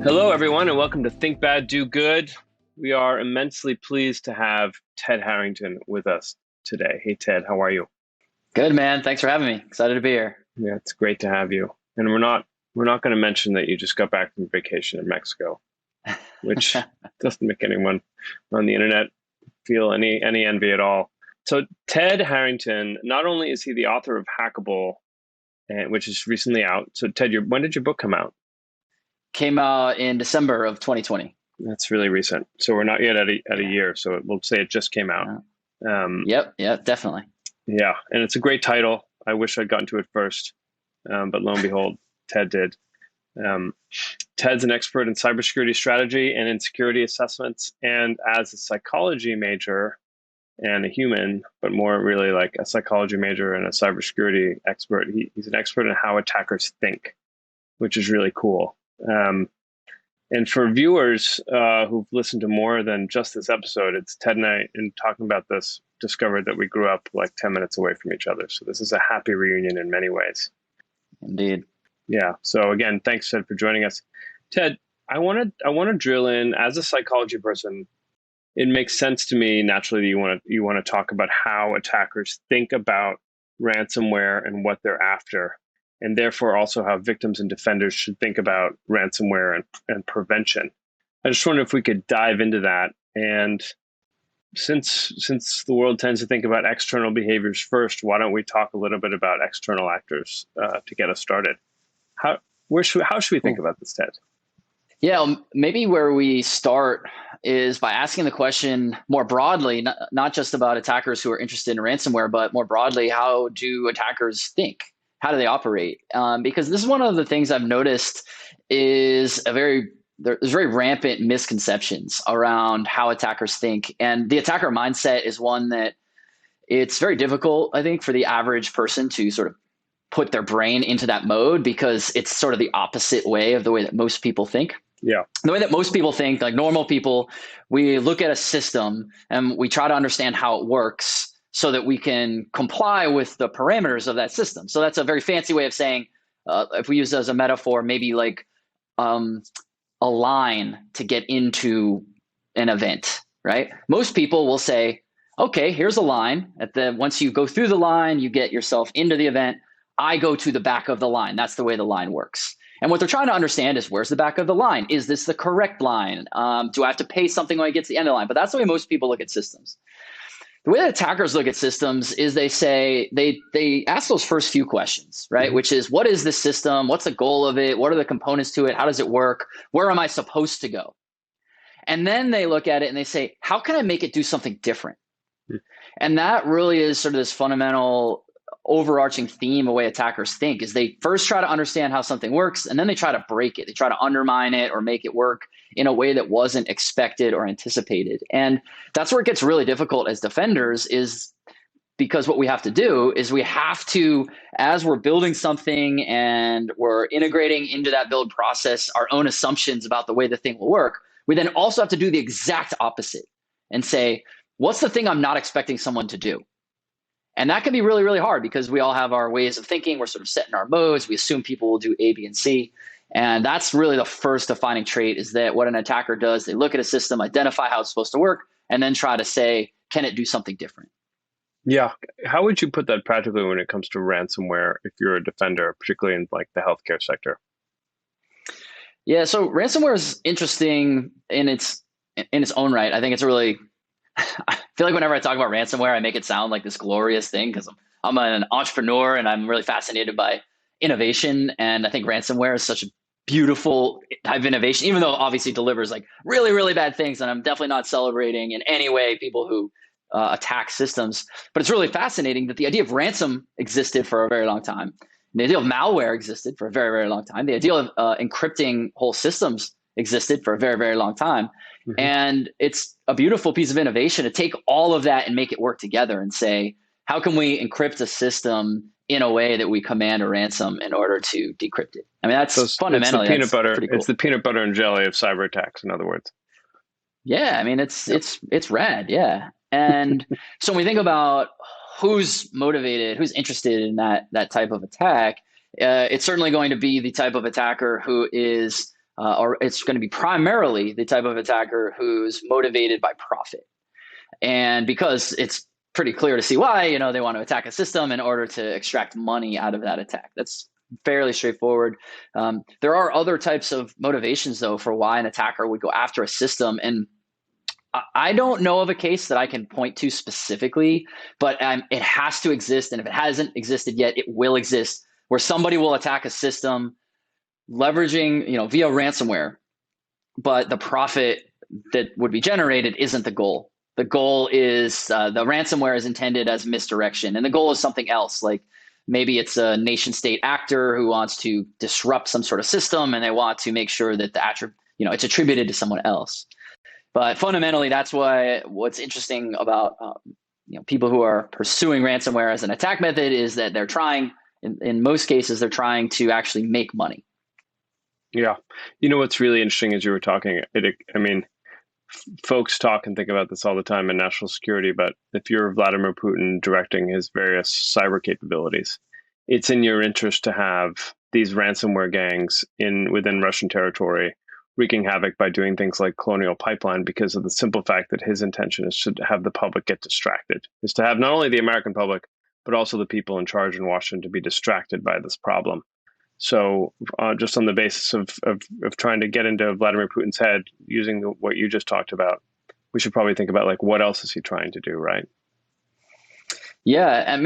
Hello, everyone, and welcome to Think Bad, Do Good. We are immensely pleased to have Ted Harrington with us today. Hey, Ted, how are you? Good, man. Thanks for having me. Excited to be here. Yeah, it's great to have you. And we're not going to mention that you just got back from vacation in Mexico, which doesn't make anyone on the internet feel any envy at all. So Ted Harrington, not only is he the author of Hackable, which is recently out. So Ted, when did your book come out? Came out in December of 2020. That's really recent. So we're not yet at a year. So we'll say it just came out. Yep, definitely. Yeah, and it's a great title. I wish I'd gotten to it first, but lo and behold, Ted did. Ted's an expert in cybersecurity strategy and in security assessments. And as a psychology major and a human, but more really like a psychology major and a cybersecurity expert, he's an expert in how attackers think, which is really cool. And for viewers who've listened to more than just this episode, it's Ted and I, in talking about this, discovered that we grew up like 10 minutes away from each other. So this is a happy reunion in many ways. Indeed. Yeah. So again, thanks, Ted, for joining us. Ted, I want to drill in as a psychology person. It makes sense to me naturally that you want to talk about how attackers think about ransomware and what they're after, and therefore also how victims and defenders should think about ransomware and prevention. I just wonder if we could dive into that. And since the world tends to think about external behaviors first, why don't we talk a little bit about external actors to get us started? How should we think about this, Ted? Yeah, maybe where we start is by asking the question more broadly, not just about attackers who are interested in ransomware, but more broadly, how do attackers think? How do they operate? Because this is one of the things I've noticed is there's very rampant misconceptions around how attackers think. And the attacker mindset is one that it's very difficult, I think, for the average person to sort of put their brain into that mode because it's sort of the opposite way of the way that most people think. Yeah. The way that most people think, like normal people, we look at a system and we try to understand how it works so that we can comply with the parameters of that system. So that's a very fancy way of saying, if we use it as a metaphor, maybe like a line to get into an event, right? Most people will say, okay, here's a line. Once you go through the line, you get yourself into the event. I go to the back of the line. That's the way the line works. And what they're trying to understand is, where's the back of the line? Is this the correct line? Do I have to pay something when I get to the end of the line? But that's the way most people look at systems. The way that attackers look at systems is they ask those first few questions, right? Mm-hmm. Which is, what is this system? What's the goal of it? What are the components to it? How does it work? Where am I supposed to go? And then they look at it and they say, how can I make it do something different? Mm-hmm. And that really is sort of this fundamental overarching theme of way attackers think is they first try to understand how something works, and then they try to break it. They try to undermine it or make it work in a way that wasn't expected or anticipated. And that's where it gets really difficult as defenders, is because what we have to do is we have to, as we're building something and we're integrating into that build process our own assumptions about the way the thing will work, we then also have to do the exact opposite and say, what's the thing I'm not expecting someone to do? And that can be really, really hard because we all have our ways of thinking. We're sort of set in our modes. We assume people will do A, B, and C. And that's really the first defining trait, is that what an attacker does, they look at a system, identify how it's supposed to work, and then try to say, can it do something different? Yeah. How would you put that practically when it comes to ransomware if you're a defender, particularly in like the healthcare sector? Yeah, so ransomware is interesting in its own right. I think it's really... I feel like whenever I talk about ransomware, I make it sound like this glorious thing because I'm an entrepreneur and I'm really fascinated by innovation. And I think ransomware is such a beautiful type of innovation, even though it obviously delivers like really, really bad things. And I'm definitely not celebrating in any way people who attack systems. But it's really fascinating that the idea of ransom existed for a very long time. The idea of malware existed for a very, very long time. The idea of encrypting whole systems existed for a very, very long time. Mm-hmm. And it's a beautiful piece of innovation to take all of that and make it work together and say, how can we encrypt a system in a way that we command a ransom in order to decrypt it? I mean, that's fundamentally it's the peanut butter. Cool. It's the peanut butter and jelly of cyber attacks, in other words. Yeah, I mean, it's rad. Yeah. And so when we think about who's motivated, who's interested in that type of attack, it's certainly going to be the type of attacker who is or it's going to be primarily the type of attacker who's motivated by profit. And because it's pretty clear to see why, they want to attack a system in order to extract money out of that attack. That's fairly straightforward. There are other types of motivations, though, for why an attacker would go after a system. And I don't know of a case that I can point to specifically, but it has to exist. And if it hasn't existed yet, it will exist, where somebody will attack a system leveraging, via ransomware, but the profit that would be generated isn't the goal. The goal is the ransomware is intended as misdirection, and the goal is something else. Like maybe it's a nation state actor who wants to disrupt some sort of system, and they want to make sure that it's attributed to someone else. But fundamentally, that's what's interesting about people who are pursuing ransomware as an attack method is that they're trying, in most cases, they're trying to actually make money. Yeah. What's really interesting as you were talking, folks talk and think about this all the time in national security, but if you're Vladimir Putin directing his various cyber capabilities, it's in your interest to have these ransomware gangs within Russian territory wreaking havoc by doing things like Colonial Pipeline, because of the simple fact that his intention is to have the public get distracted, is to have not only the American public, but also the people in charge in Washington to be distracted by this problem. So just on the basis of trying to get into Vladimir Putin's head using what you just talked about, we should probably think about like, what else is he trying to do, right? Yeah,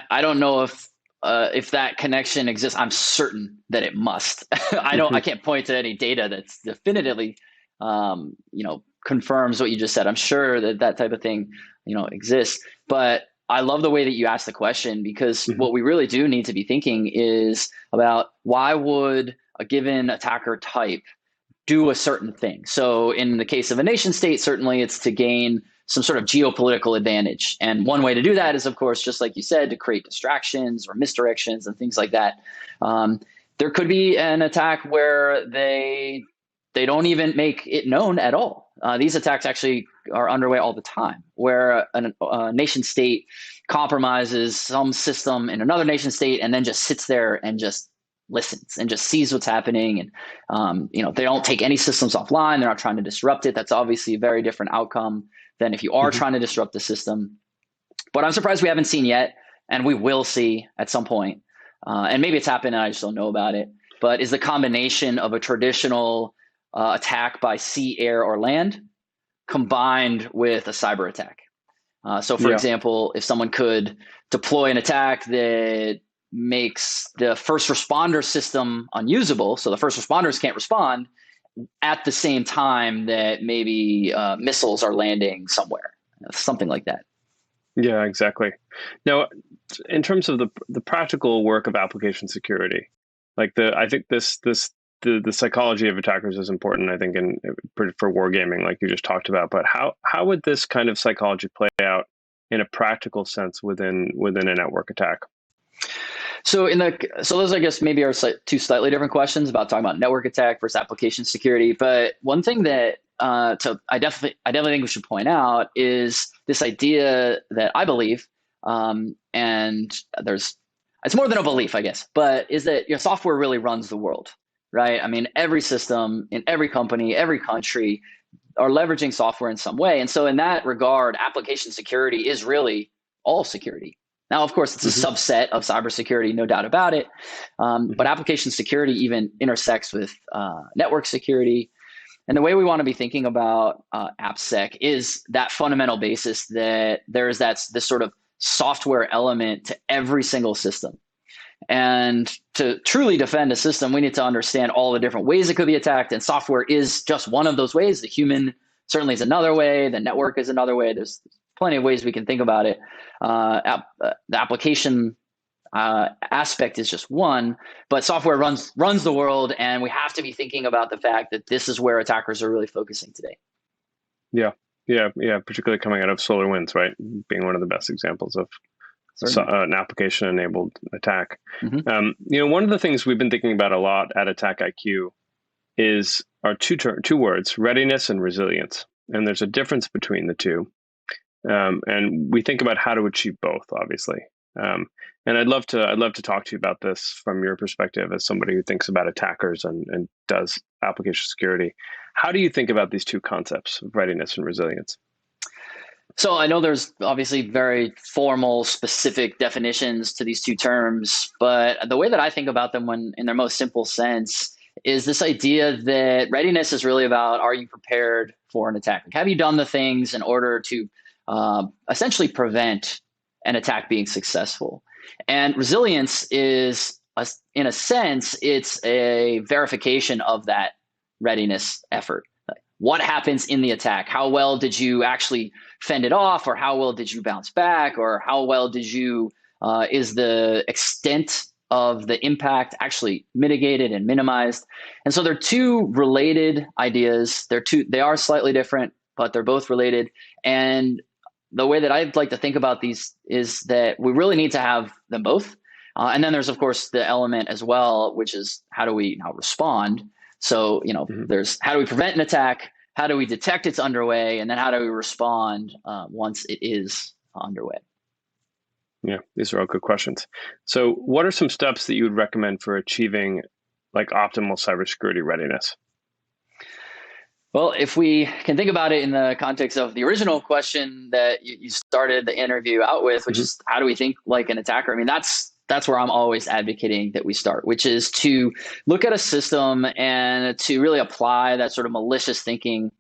I don't know if that connection exists. I'm certain that it must. I can't point to any data that's definitively, confirms what you just said. I'm sure that type of thing, exists. But I love the way that you asked the question, because what we really do need to be thinking is about why would a given attacker type do a certain thing. So in the case of a nation state, certainly it's to gain some sort of geopolitical advantage. And one way to do that is, of course, just like you said, to create distractions or misdirections and things like that. There could be an attack where they don't even make it known at all. These attacks actually are underway all the time, where a nation state compromises some system in another nation state and then just sits there and just listens and just sees what's happening. And they don't take any systems offline. They're not trying to disrupt it. That's obviously a very different outcome than if you are trying to disrupt the system. But I'm surprised we haven't seen yet, and we will see at some point. And maybe it's happened and I just don't know about it. But is the combination of a traditional attack by sea, air, or land combined with a cyber attack. So for example, if someone could deploy an attack that makes the first responder system unusable, so the first responders can't respond, at the same time that maybe missiles are landing somewhere, something like that. Yeah, exactly. Now, in terms of the practical work of application security, I think the psychology of attackers is important, I think, for wargaming, like you just talked about. But how would this kind of psychology play out in a practical sense within a network attack? So those, I guess, maybe are two slightly different questions about talking about network attack versus application security. But one thing that I definitely think we should point out is this idea that I believe, and it's more than a belief, I guess, but is that your software really runs the world, right? Every system in every company, every country are leveraging software in some way. And so in that regard, application security is really all security. Now, of course, it's a subset of cybersecurity, no doubt about it. But application security even intersects with network security. And the way we want to be thinking about AppSec is that fundamental basis that there's this sort of software element to every single system. And to truly defend a system, we need to understand all the different ways it could be attacked. And software is just one of those ways. The human certainly is another way. The network is another way. There's plenty of ways we can think about it. The application aspect is just one, but software runs the world, and we have to be thinking about the fact that this is where attackers are really focusing today. Yeah. Particularly coming out of SolarWinds, right? Being one of the best examples of an application-enabled attack. One of the things we've been thinking about a lot at AttackIQ are two words: readiness and resilience. And there's a difference between the two. And we think about how to achieve both, obviously. And I'd love to talk to you about this from your perspective as somebody who thinks about attackers and does application security. How do you think about these two concepts of readiness and resilience? So I know there's obviously very formal, specific definitions to these two terms, but the way that I think about them when in their most simple sense is this idea that readiness is really about, are you prepared for an attack? Like, have you done the things in order to essentially prevent an attack being successful? And resilience is, in a sense, it's a verification of that readiness effort. What happens in the attack? How well did you actually fend it off, or how well did you bounce back, or how well did you, is the extent of the impact actually mitigated and minimized? And so they're two related ideas. They are slightly different, but they're both related. And the way that I'd like to think about these is that we really need to have them both. And then there's, of course, the element as well, which is how do we now respond? So, there's how do we prevent an attack? How do we detect it's underway? And then how do we respond once it is underway? Yeah, these are all good questions. So what are some steps that you would recommend for achieving like optimal cybersecurity readiness? Well, if we can think about it in the context of the original question that you started the interview out with, which is how do we think like an attacker? I mean, that's where I'm always advocating that we start, which is to look at a system and to really apply that sort of malicious thinking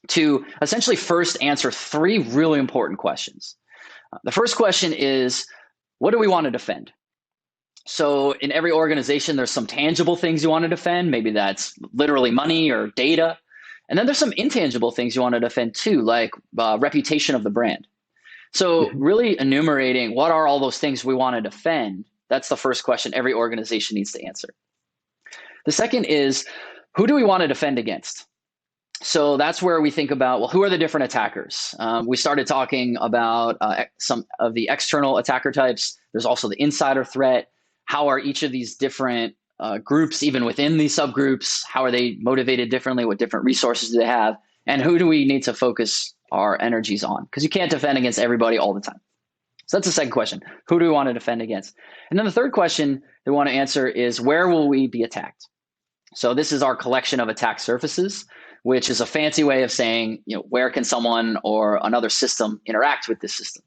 to essentially first answer three really important questions. The first question is, what do we want to defend? So in every organization, there's some tangible things you want to defend. Maybe that's literally money or data. And then there's some intangible things you want to defend too, like reputation of the brand. So really enumerating what are all those things we want to defend, that's the first question every organization needs to answer. The second is, who do we want to defend against? So that's where we think about, well, who are the different attackers? We started talking about some of the external attacker types. There's also the insider threat. How are each of these different groups, even within these subgroups, how are they motivated differently? What different resources do they have? And who do we need to focus our energies on? Because you can't defend against everybody all the time. So that's the second question. Who do we want to defend against? And then the third question we want to answer is, where will we be attacked? So this is our collection of attack surfaces, which is a fancy way of saying, where can someone or another system interact with this system?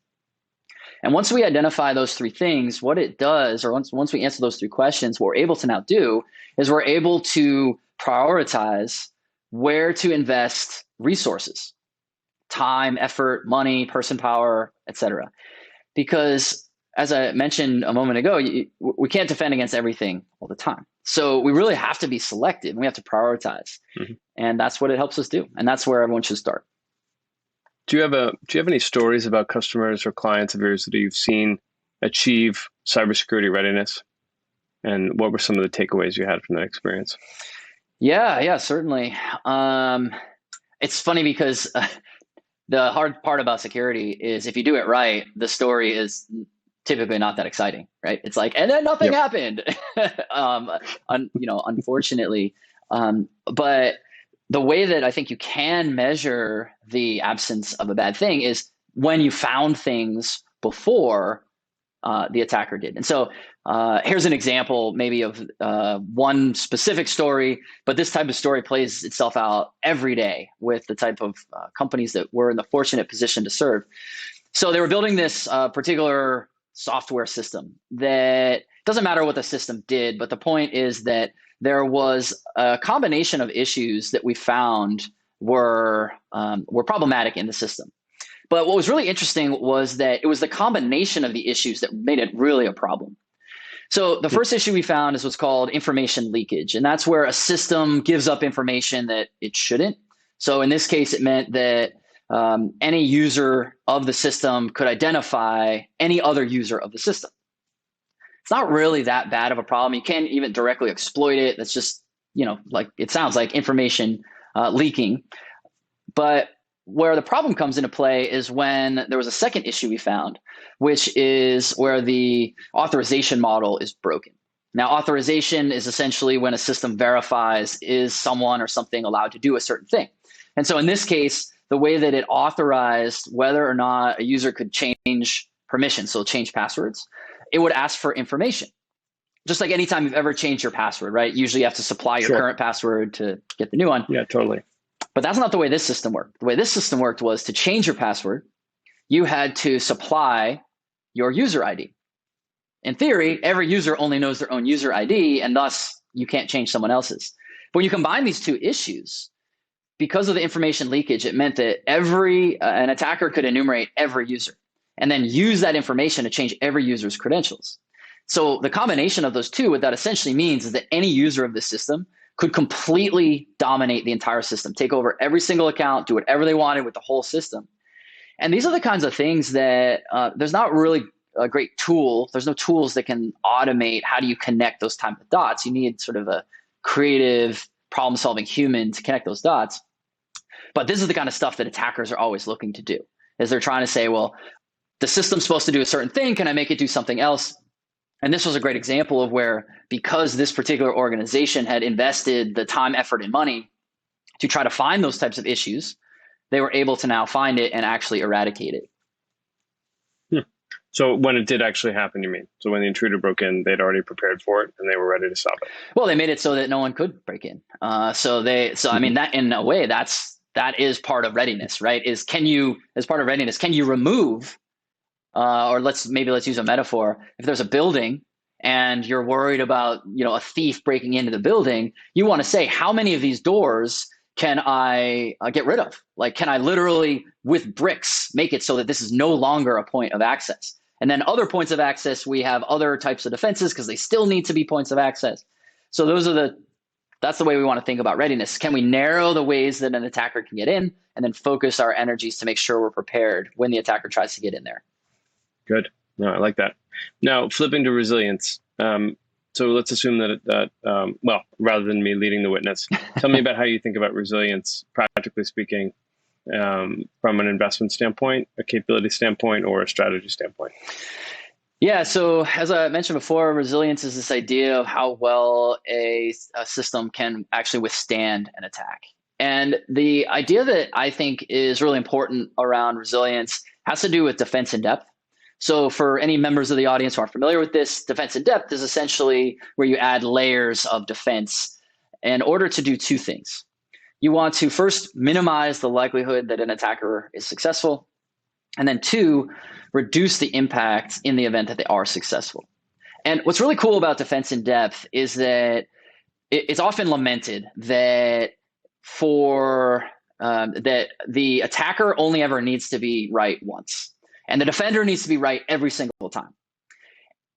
And once we identify those three things, what it does, or once we answer those three questions, what we're able to now do is we're able to prioritize where to invest resources, time, effort, money, person power, et cetera. Because as I mentioned a moment ago, we can't defend against everything all the time. So we really have to be selective and we have to prioritize. And that's what it helps us do. And that's where everyone should start. Do you have any stories about customers or clients of yours that you've seen achieve cybersecurity readiness? And what were some of the takeaways you had from that experience? Yeah, certainly. It's funny because the hard part about security is if you do it right, the story is typically not that exciting, right? It's like, and then nothing happened, unfortunately. But the way that I think you can measure the absence of a bad thing is when you found things before the attacker did. And so here's an example maybe of one specific story, but this type of story plays itself out every day with the type of companies that we're in the fortunate position to serve. So they were building this particular software system that doesn't matter what the system did, but the point is that there was a combination of issues that we found were problematic in the system. But what was really interesting was that it was the combination of the issues that made it really a problem. So the first issue we found is what's called information leakage. And that's where a system gives up information that it shouldn't. So in this case, it meant that any user of the system could identify any other user of the system. It's not really that bad of a problem. You can't even directly exploit it. That's just, like it sounds like information leaking. But where the problem comes into play is when there was a second issue we found, which is where the authorization model is broken. Now, authorization is essentially when a system verifies is someone or something allowed to do a certain thing. And so in this case, the way that it authorized whether or not a user could change permission, so change passwords, it would ask for information. Just like anytime you've ever changed your password, right? Usually you have to supply your current password to get the new one. Yeah, totally. But that's not the way this system worked. The way this system worked was to change your password, you had to supply your user ID. In theory, every user only knows their own user ID, and thus you can't change someone else's. But when you combine these two issues, because of the information leakage, it meant that an attacker could enumerate every user and then use that information to change every user's credentials. So the combination of those two, what that essentially means is that any user of the system could completely dominate the entire system, take over every single account, do whatever they wanted with the whole system. And these are the kinds of things that there's not really a great tool. There's no tools that can automate how do you connect those type of dots. You need sort of a creative problem-solving human to connect those dots. But this is the kind of stuff that attackers are always looking to do, is they're trying to say, well, the system's supposed to do a certain thing. Can I make it do something else? And this was a great example of where, because this particular organization had invested the time, effort, and money to try to find those types of issues, they were able to now find it and actually eradicate it. So when it did actually happen, you mean? So when the intruder broke in, they'd already prepared for it and they were ready to stop it. Well, they made it so that no one could break in. I mean, that in a way, that is part of readiness, right? As part of readiness, can you remove, or let's use a metaphor. If there's a building and you're worried about, a thief breaking into the building, you want to say, how many of these doors can I get rid of? Like, can I literally, with bricks, make it so that this is no longer a point of access? And then other points of access, we have other types of defenses because they still need to be points of access. So that's the way we want to think about readiness. Can we narrow the ways that an attacker can get in and then focus our energies to make sure we're prepared when the attacker tries to get in there? Good. No, I like that. Now, flipping to resilience. So let's assume that rather than me leading the witness, tell me about how you think about resilience, practically speaking, from an investment standpoint, a capability standpoint, or a strategy standpoint. Yeah. So as I mentioned before, resilience is this idea of how well a system can actually withstand an attack. And the idea that I think is really important around resilience has to do with defense in depth. So for any members of the audience who aren't familiar with this, defense in depth is essentially where you add layers of defense in order to do two things. You want to first minimize the likelihood that an attacker is successful, and then two, reduce the impact in the event that they are successful. And what's really cool about defense in depth is that it's often lamented that that the attacker only ever needs to be right once, and the defender needs to be right every single time.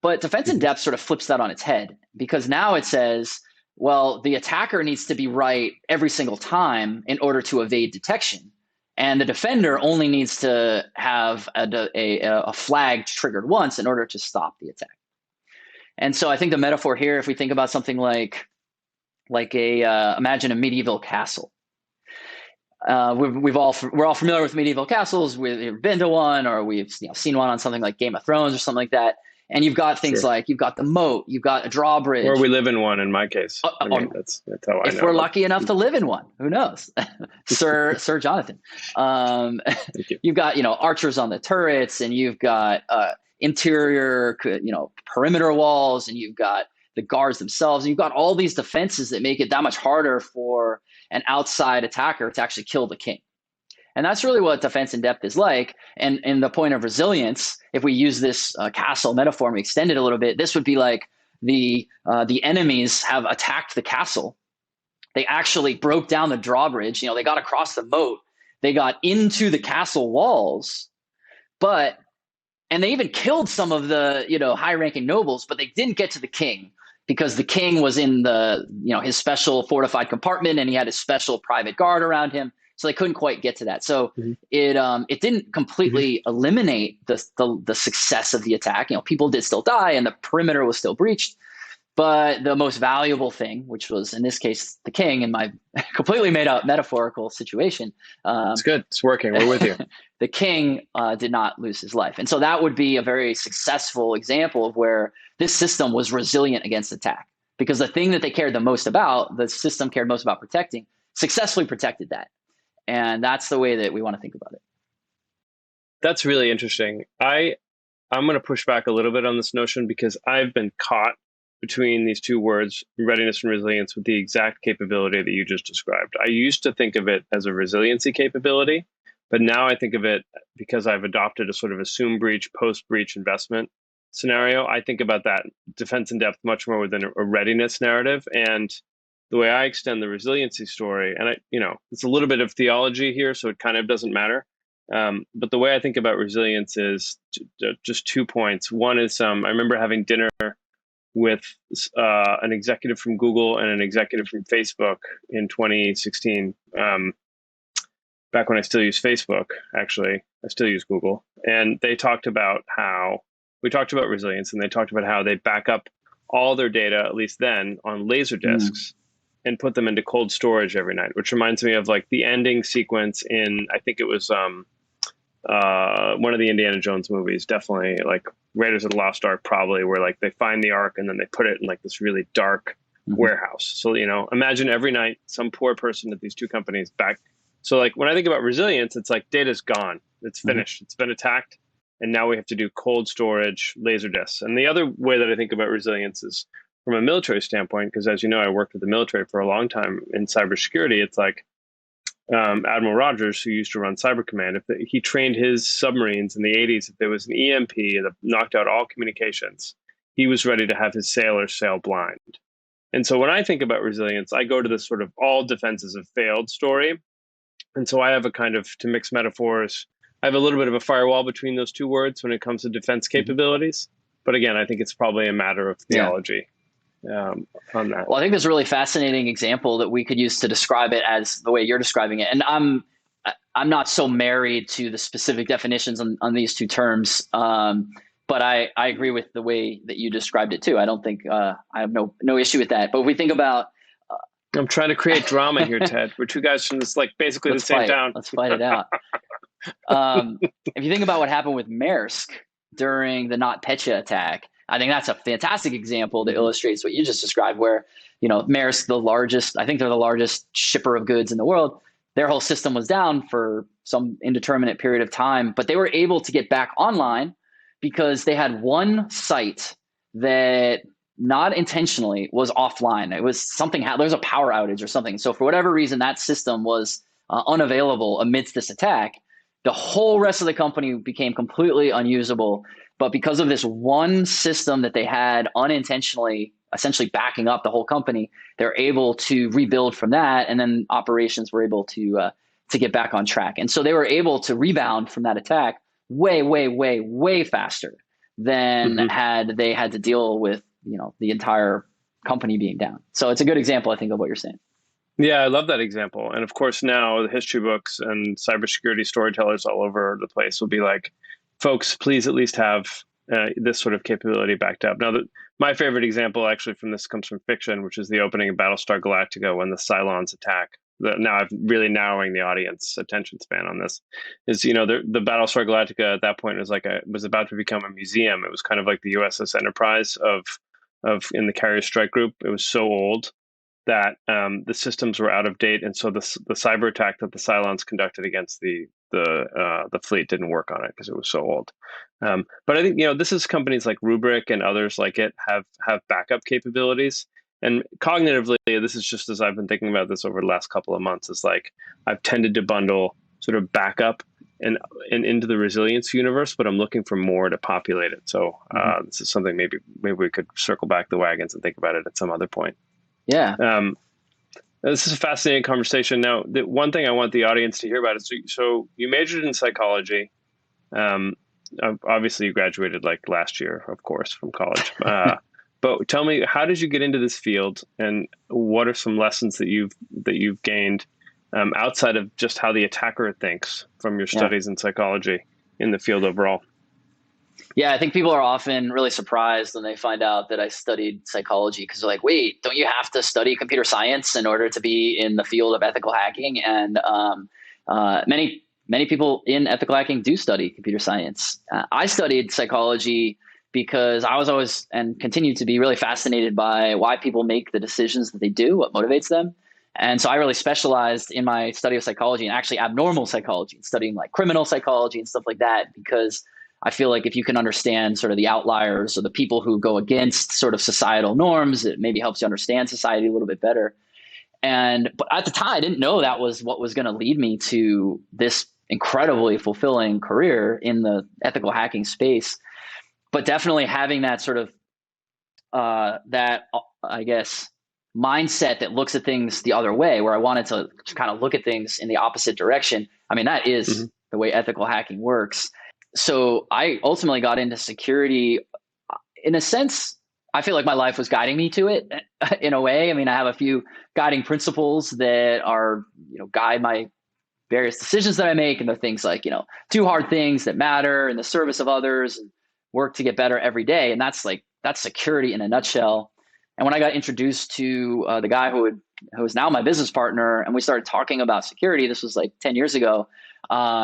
But defense in depth sort of flips that on its head, because now it says, well, the attacker needs to be right every single time in order to evade detection. And the defender only needs to have a flag triggered once in order to stop the attack. And so I think the metaphor here, if we think about something like imagine a medieval castle. We're all familiar with medieval castles. We've been to one, or we've seen one on something like Game of Thrones or something like that. And you've got things like you've got the moat, you've got a drawbridge. Or we live in one, in my case. That's how I know. If we're lucky enough to live in one, who knows? Sir Jonathan. Thank you. You've got, archers on the turrets, and you've got interior, perimeter walls, and you've got the guards themselves. And you've got all these defenses that make it that much harder for an outside attacker to actually kill the king. And that's really what defense in depth is like. And in the point of resilience, if we use this castle metaphor and we extend it a little bit, this would be like the enemies have attacked the castle. They actually broke down the drawbridge. They got across the moat. They got into the castle walls, and they even killed some of the high-ranking nobles, but they didn't get to the king because the king was in the his special fortified compartment, and he had a special private guard around him. So they couldn't quite get to that. So it didn't completely eliminate the success of the attack. People did still die, and the perimeter was still breached. But the most valuable thing, which was in this case the king, in my completely made up metaphorical situation, it's good. It's working. We're with you. The king did not lose his life, and so that would be a very successful example of where this system was resilient against attack, because the thing that they cared the most about, the system cared most about protecting, successfully protected that. And that's the way that we want to think about it. That's really interesting. I I'm going to push back a little bit on this notion because I've been caught between these two words, readiness and resilience, with the exact capability that you just described. I used to think of it as a resiliency capability, but now I think of it, because I've adopted a sort of assume breach, post-breach investment scenario. I think about that defense in depth much more within a readiness narrative. And the way I extend the resiliency story, and it's a little bit of theology here, so it kind of doesn't matter. But the way I think about resilience is just 2 points. One is I remember having dinner with an executive from Google and an executive from Facebook in 2016. Back when I still use Facebook, actually, I still use Google. And they talked about we talked about resilience, and they talked about how they back up all their data, at least then, on laser disks and put them into cold storage every night, which reminds me of like the ending sequence in, I think it was one of the Indiana Jones movies, definitely like Raiders of the Lost Ark, probably, where like they find the Ark and then they put it in like this really dark warehouse. So, imagine every night some poor person at these two companies back. So like when I think about resilience, it's like data's gone, it's finished, it's been attacked. And now we have to do cold storage, laser disks. And the other way that I think about resilience is from a military standpoint, because as you know, I worked with the military for a long time in cybersecurity. It's like Admiral Rogers, who used to run Cyber Command, he trained his submarines in the 80s. If there was an EMP that knocked out all communications, he was ready to have his sailors sail blind. And so when I think about resilience, I go to this sort of all defenses have failed story. And so I have a kind of, to mix metaphors, I have a little bit of a firewall between those two words when it comes to defense capabilities. But again, I think it's probably a matter of theology. On that. Well, I think there's a really fascinating example that we could use to describe it as the way you're describing it. And I'm not so married to the specific definitions on these two terms, but I agree with the way that you described it too. I don't think I have no issue with that. But if we think about, I'm trying to create drama here, Ted. We're two guys from this, like basically the same town. Let's fight it out. If you think about what happened with Maersk during the NotPetya attack, I think that's a fantastic example that illustrates what you just described, where, Maersk, I think they're the largest shipper of goods in the world. Their whole system was down for some indeterminate period of time, but they were able to get back online because they had one site that not intentionally was offline. It was something, there was a power outage or something. So for whatever reason, that system was unavailable amidst this attack. The whole rest of the company became completely unusable. But because of this one system that they had unintentionally, essentially backing up the whole company, they're able to rebuild from that, and then operations were able to get back on track. And so they were able to rebound from that attack way, way, way, way faster than had they had to deal with the entire company being down. So it's a good example, I think, of what you're saying. Yeah, I love that example. And of course, now the history books and cybersecurity storytellers all over the place will be like, folks, please at least have this sort of capability backed up. Now, my favorite example actually from this comes from fiction, which is the opening of Battlestar Galactica when the Cylons attack. Now I'm really narrowing the audience attention span on this. Is the Battlestar Galactica at that point was about to become a museum. It was kind of like the USS Enterprise of in the Carrier Strike Group. It was so old that the systems were out of date, and so the cyber attack that the Cylons conducted against the fleet didn't work on it because it was so old. But I think this is companies like Rubrik and others like it have backup capabilities. And cognitively, this is just as I've been thinking about this over the last couple of months. Is like I've tended to bundle sort of backup and into the resilience universe, but I'm looking for more to populate it. So this is something maybe we could circle back the wagons and think about it at some other point. Yeah. This is a fascinating conversation. Now, the one thing I want the audience to hear about is, so you majored in psychology. Obviously, you graduated like last year, of course, from college. But tell me, how did you get into this field, and what are some lessons that you've gained outside of just how the attacker thinks from your studies in psychology in the field overall? Yeah, I think people are often really surprised when they find out that I studied psychology, because they're like, wait, don't you have to study computer science in order to be in the field of ethical hacking? And many people in ethical hacking do study computer science. I studied psychology because I was always and continue to be really fascinated by why people make the decisions that they do, what motivates them. And so I really specialized in my study of psychology and actually abnormal psychology, studying like criminal psychology and stuff like that, because I feel like if you can understand sort of the outliers or the people who go against sort of societal norms, it maybe helps you understand society a little bit better. But at the time, I didn't know that was what was going to lead me to this incredibly fulfilling career in the ethical hacking space. But definitely having that sort of I guess, mindset that looks at things the other way, where I wanted to kind of look at things in the opposite direction. I mean, that is the way ethical hacking works. So I ultimately got into security. In a sense, I feel like my life was guiding me to it in a way. I mean, I have a few guiding principles that are, guide my various decisions that I make. And they're things like, do hard things that matter in the service of others and work to get better every day. And that's security in a nutshell. And when I got introduced to the guy who is now my business partner, and we started talking about security, this was like 10 years ago,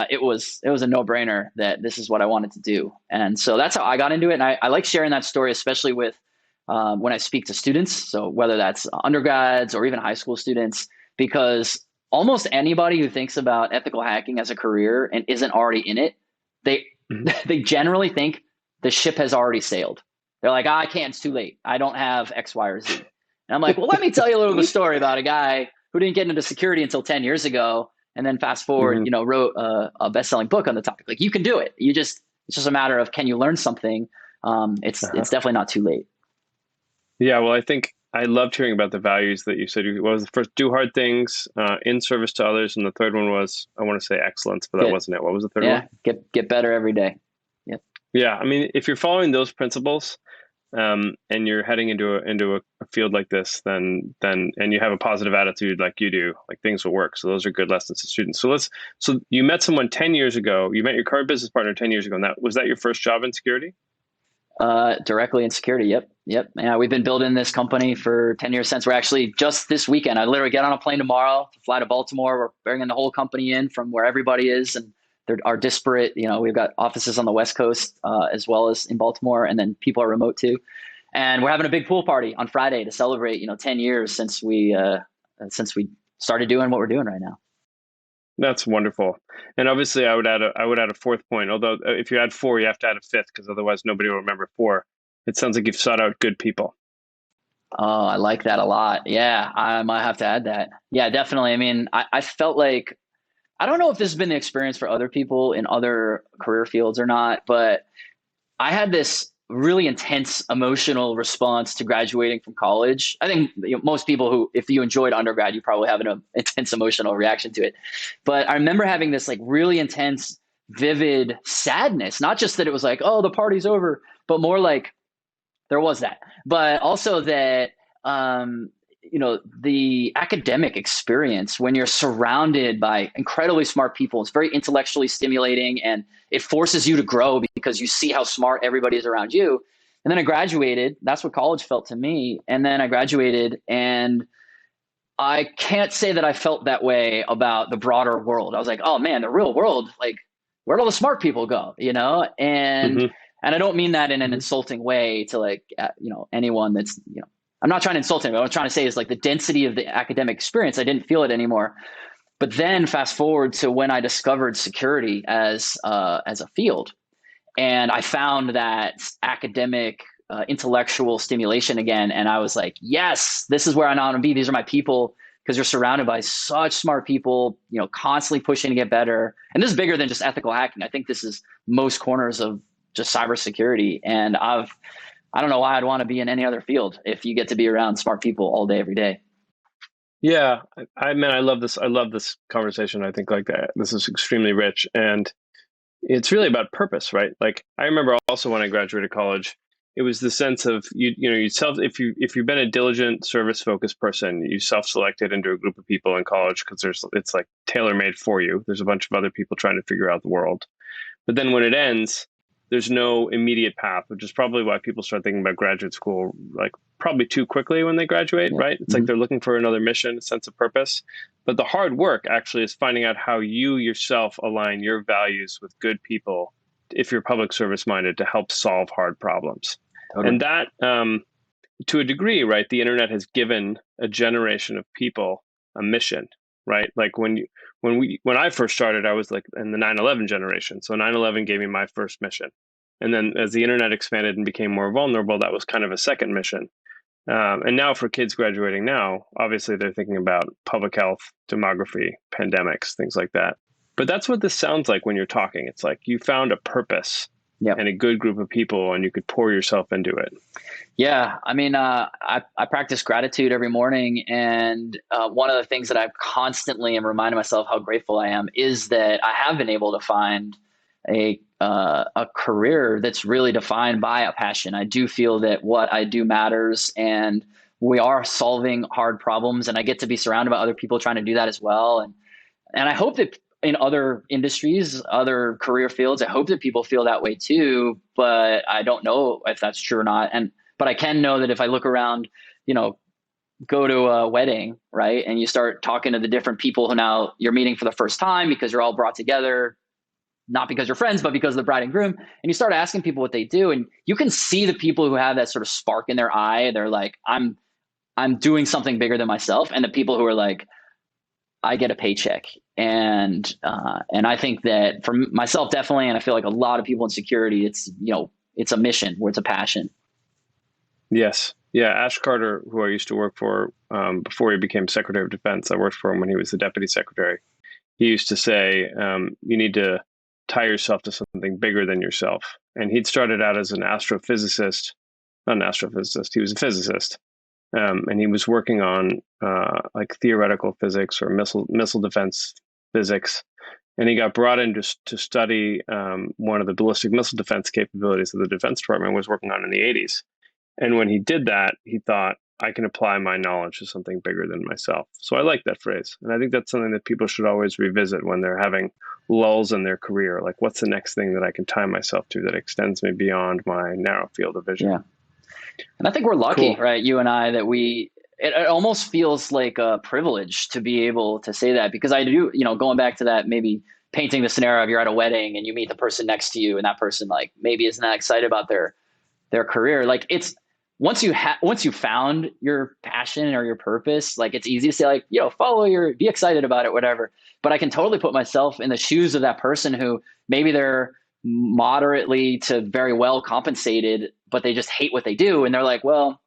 it was a no-brainer that this is what I wanted to do. And so that's how I got into it. And I like sharing that story, especially with when I speak to students. So whether that's undergrads or even high school students, because almost anybody who thinks about ethical hacking as a career and isn't already in it, they generally think the ship has already sailed. They're like, I can't, it's too late. I don't have X, Y, or Z. And I'm like, well, let me tell you a little bit of a story about a guy who didn't get into security until 10 years ago. And then fast forward, wrote a best-selling book on the topic. Like, you can do it. It's just a matter of, can you learn something? It's definitely not too late. Yeah. Well, I think I loved hearing about the values that you said. What was the first? Do hard things, in service to others. And the third one was, I want to say excellence, but that wasn't it. What was the third one? Get better every day. Yeah. I mean, if you're following those principles, and you're heading into a field like this, then and you have a positive attitude like you do, like things will work. So those are good lessons to students. So you met someone 10 years ago. You met your current business partner 10 years ago. And was that your first job in security? Directly in security. Yep. Yeah, we've been building this company for 10 years since. We're actually just this weekend. I literally get on a plane tomorrow to fly to Baltimore. We're bringing the whole company in from where everybody is, and there are disparate. We've got offices on the West Coast as well as in Baltimore, and then people are remote too. And we're having a big pool party on Friday to celebrate 10 years since we started doing what we're doing right now. That's wonderful. And obviously I would add a fourth point, although if you add four, you have to add a fifth, because otherwise nobody will remember four. It sounds like you've sought out good people. Oh, I like that a lot. Yeah, I might have to add that. Yeah, definitely. I mean, I felt like, I don't know if this has been the experience for other people in other career fields or not, but I had this really intense emotional response to graduating from college. I think most people who, if you enjoyed undergrad, you probably have an intense emotional reaction to it. But I remember having this like really intense, vivid sadness, not just that it was like, oh, the party's over, but more like there was that, but also that, the academic experience when you're surrounded by incredibly smart people, it's very intellectually stimulating, and it forces you to grow because you see how smart everybody is around you. And then I graduated. That's what college felt to me. And then I graduated, and I can't say that I felt that way about the broader world. I was like, oh man, the real world, like, where'd all the smart people go, And I don't mean that in an insulting way to like, anyone that's, I'm not trying to insult him. What I'm trying to say is like the density of the academic experience, I didn't feel it anymore. But then fast forward to when I discovered security as a field, and I found that academic intellectual stimulation again. And I was like, yes, this is where I want to be. These are my people, because you're surrounded by such smart people, constantly pushing to get better. And this is bigger than just ethical hacking. I think this is most corners of just cybersecurity. And I don't know why I'd want to be in any other field if you get to be around smart people all day, every day. Yeah, I love this. I love this conversation. I think like that. This is extremely rich, and it's really about purpose, right? Like I remember also when I graduated college, it was the sense of if you've been a diligent service focused person, you self-selected into a group of people in college because it's like tailor made for you. There's a bunch of other people trying to figure out the world, but then when it ends, there's no immediate path, which is probably why people start thinking about graduate school like probably too quickly when they graduate, right? It's like they're looking for another mission, a sense of purpose. But the hard work actually is finding out how you yourself align your values with good people, if you're public service minded, to help solve hard problems. Okay. And that, to a degree, right, the internet has given a generation of people a mission, right? Like when I first started, I was like in the 9/11 generation. So 9/11 gave me my first mission. And then as the internet expanded and became more vulnerable, that was kind of a second mission. And now for kids graduating now, obviously they're thinking about public health, demography, pandemics, things like that. But that's what this sounds like when you're talking. It's like you found a purpose and a good group of people, and you could pour yourself into it. Yeah. I mean, I practice gratitude every morning. And one of the things that I constantly am reminding myself how grateful I am is that I have been able to find a career that's really defined by a passion. I do feel that what I do matters, and we are solving hard problems, and I get to be surrounded by other people trying to do that as well. And I hope that in other industries, other career fields, I hope that people feel that way too, but I don't know if that's true or not. But I can know that if I look around, go to a wedding, right? And you start talking to the different people who now you're meeting for the first time because you're all brought together, not because you're friends, but because of the bride and groom. And you start asking people what they do, and you can see the people who have that sort of spark in their eye. They're like, I'm doing something bigger than myself. And the people who are like, I get a paycheck. And I think that for myself, definitely, and I feel like a lot of people in security, it's a mission where it's a passion. Yes. Yeah. Ash Carter, who I used to work for before he became Secretary of Defense, I worked for him when he was the Deputy Secretary. He used to say, you need to tie yourself to something bigger than yourself. And he'd started out as an astrophysicist, not an astrophysicist, he was a physicist. And he was working on like theoretical physics or missile defense physics. And he got brought in to study one of the ballistic missile defense capabilities that the Defense Department was working on in the 80s. And when he did that, he thought, I can apply my knowledge to something bigger than myself. So I like that phrase. And I think that's something that people should always revisit when they're having lulls in their career. Like, what's the next thing that I can tie myself to that extends me beyond my narrow field of vision? Yeah. And I think we're lucky, right? You and I, that it almost feels like a privilege to be able to say that, because I do, going back to that, maybe painting the scenario of you're at a wedding and you meet the person next to you, and that person like maybe isn't that excited about their career. Like it's, once you found your passion or your purpose, like it's easy to say like, be excited about it, whatever. But I can totally put myself in the shoes of that person who maybe they're moderately to very well compensated, but they just hate what they do. And they're like, well,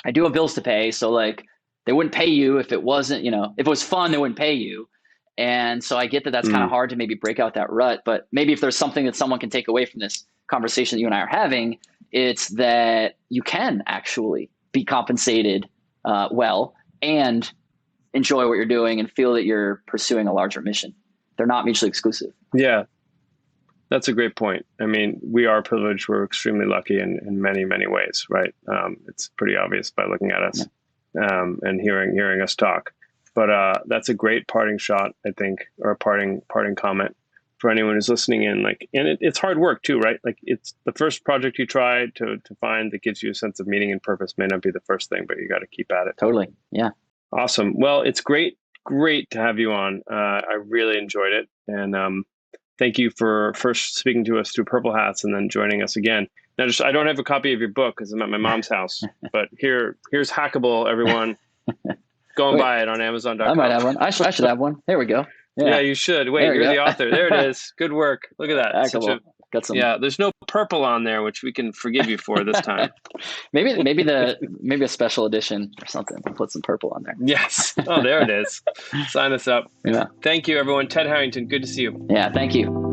I do have bills to pay. So like they wouldn't pay you if it wasn't, if it was fun, they wouldn't pay you. And so I get that that's kind of hard to maybe break out that rut, but maybe if there's something that someone can take away from this conversation that you and I are having, it's that you can actually be compensated well and enjoy what you're doing and feel that you're pursuing a larger mission. They're not mutually exclusive. Yeah, that's a great point. I mean, we are privileged. We're extremely lucky in many, many ways, right? It's pretty obvious by looking at us and hearing us talk. But that's a great parting shot, I think, or a parting comment for anyone who's listening in. Like, and it's hard work too, right? Like, it's the first project you try to find that gives you a sense of meaning and purpose may not be the first thing, but you got to keep at it. Totally. Yeah. Awesome. Well, it's great to have you on. I really enjoyed it. And thank you for first speaking to us through Purple Hats and then joining us again. Now, I don't have a copy of your book because I'm at my mom's house, but here's Hackable, everyone. Go and buy it on Amazon.com. I might have one. I should have one. There we go. Yeah, you should. Wait, you're the author. There it is. Good work. Look at that. Got some. Yeah, there's no purple on there, which we can forgive you for this time. maybe a special edition or something. We'll put some purple on there. Yes. Oh, there it is. Sign us up. Yeah. Thank you, everyone. Ted Harrington, good to see you. Yeah, thank you.